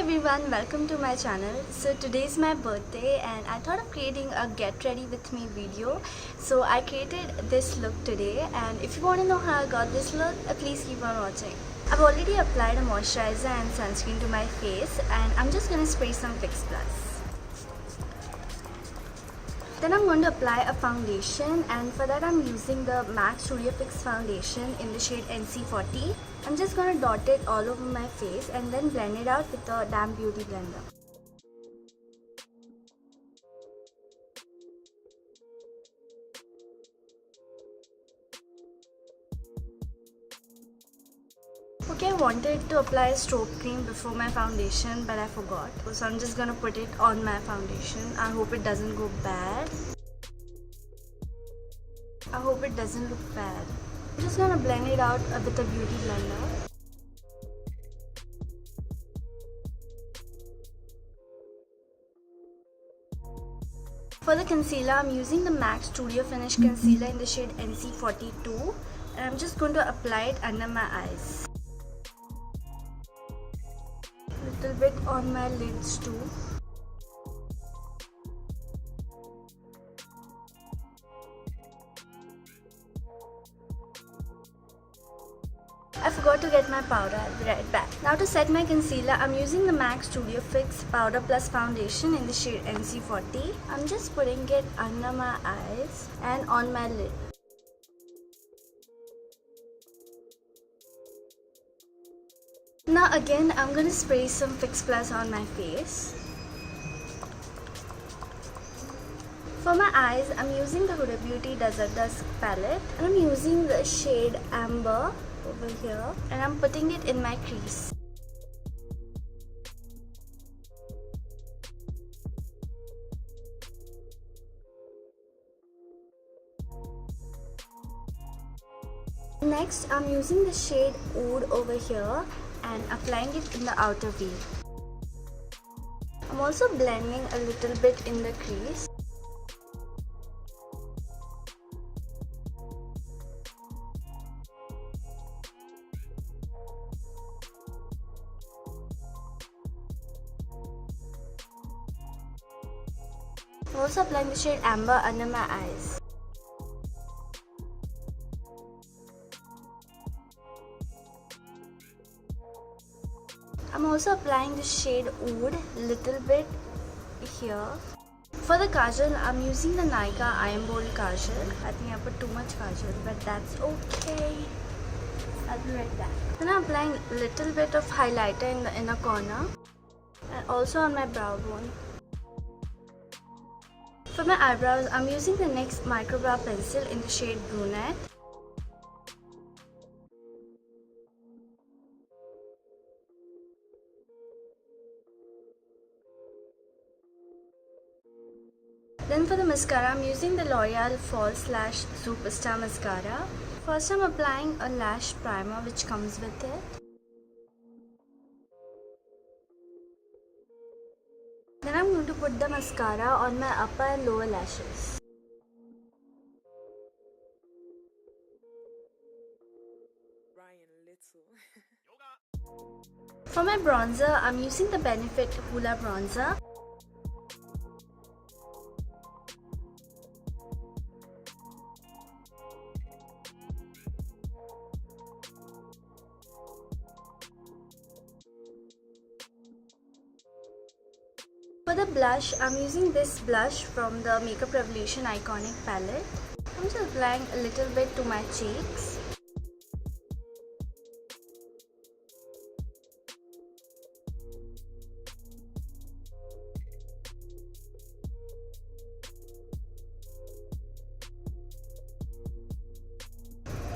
everyone, welcome to my channel. So today is my birthday and I thought of creating a get ready with me video. So I created this look today, and if you want to know how I got this look, please keep on watching. I've already applied a moisturizer and sunscreen to my face, and I'm just going to spray some Fix Plus. Then I'm going to apply a foundation, and for that I'm using the M.A.C Studio Fix foundation in the shade NC40. I'm just going to dot it all over my face and then blend it out with a damp beauty blender. Okay, I wanted to apply a strobe cream before my foundation, but I forgot. So I'm just gonna put it on my foundation. I hope it doesn't go bad. I hope it doesn't look bad. I'm just gonna blend it out with a beauty blender. For the concealer, I'm using the M.A.C Studio Finish concealer in the shade NC42, and I'm just going to apply it under my eyes. Little bit on my lids too. I forgot to get my powder. I'll be right back. Now to set my concealer, I'm using the M.A.C Studio Fix Powder Plus Foundation in the shade NC40. I'm just putting it under my eyes and on my lid. Now again, I'm going to spray some Fix Plus on my face. For my eyes, I'm using the Huda Beauty Dusk palette, and I'm using the shade Amber over here, and I'm putting it in my crease. Next, I'm using the shade Oud over here and applying it in the outer V. I'm also blending a little bit in the crease. I'm also applying the shade Amber under my eyes. I'm also applying the shade Oud little bit here. For the Kajal, I'm using the Nykaa eyemBOLD Kajal. I think I put too much Kajal, but that's okay. I'll be right back. Then I'm applying a little bit of highlighter in the inner corner and also on my brow bone. For my eyebrows, I'm using the NYX Micro Brow Pencil in the shade Brunette. Then for the mascara, I'm using the L'Oreal False Lash Superstar Mascara. First I'm applying a lash primer which comes with it. Then I'm going to put the mascara on my upper and lower lashes. For my bronzer, I'm using the Benefit Hoola bronzer. For the blush, I'm using this blush from the Makeup Revolution Iconic palette. I'm just applying a little bit to my cheeks.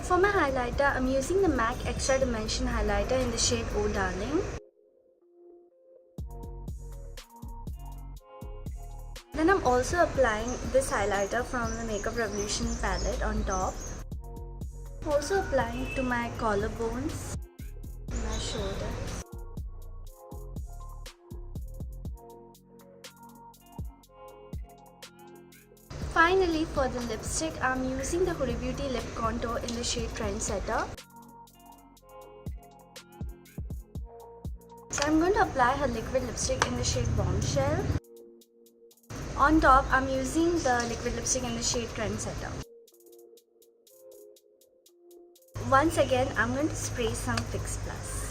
For my highlighter, I'm using the M.A.C Extra Dimension highlighter in the shade Oh Darling. Then I'm also applying this highlighter from the Makeup Revolution palette on top. Also applying to my collarbones, my shoulders. Finally, for the lipstick, I'm using the Huda Beauty Lip Contour in the shade Trendsetter. So I'm going to apply her liquid lipstick in the shade Bombshell. On top, I'm using the liquid lipstick in the shade Trendsetter. Once again, I'm going to spray some Fix Plus.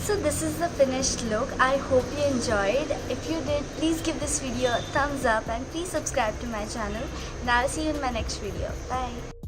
So this is the finished look. I hope you enjoyed. If you did, please give this video a thumbs up and please subscribe to my channel. And I'll see you in my next video. Bye.